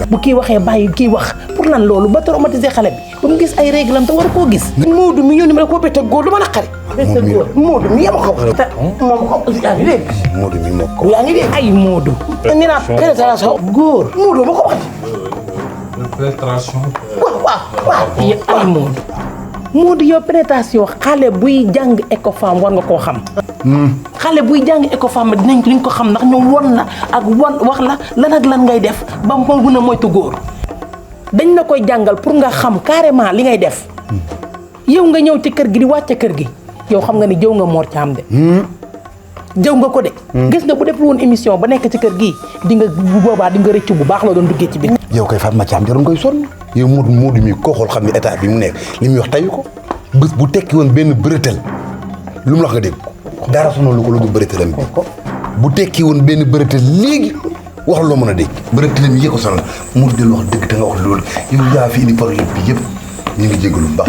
bu kii waxee bàyyi kii wax pour lan loolu ba traumatiser xale bi ba mu gis ay réglam te war koo gis. Moodu mi yónni ma la koo bett ak góor du ma naqari. bett ak góor Moodu mi yem ko. te moom ko yaa ngi dégg. Moodu mi moo ko. yaa ngi dégg ay Moodu. nee naa pénétration góor Moodu ma ko wax. pénétration. waaw ay Moodu yow pénétration xale buy jàng Ecofam war nga koo xam. xale buy jàng Ecofam dinañ ko xam ndax ñoom won la ak wax la lan ak lan ngay def ba mu gën a moytu góor. dañ la koy jàngal pour nga xam carrément li ngay def. yow nga ñëw ci kër gi di wàcce kër gi yow xam nga ni jëw nga Mor Thiam de. jëw nga ko de. gis nga bu def woon émission ba nekk ci kër gi di nga bu boobaa di nga rëccu bu baax la doon duggee ci biir. yow kay Fatma Thiam jaroon koy sonn yow Moodu mi koo xool xam ne état bi mu nekk li muy wax tayu ko bés bu tekki woon benn bërëtal lu mu la wax nga dégg ko dara sonal lu ko lu du bërëtalam bi bu tekki woon benn bërëtal léegi wax loo mën a dégg bërëtalam yi ko sonal mu del wax dëgg te nga wax loolu yow yaa fi indi problème bi yëpp ñu ngi jégalu bu baax.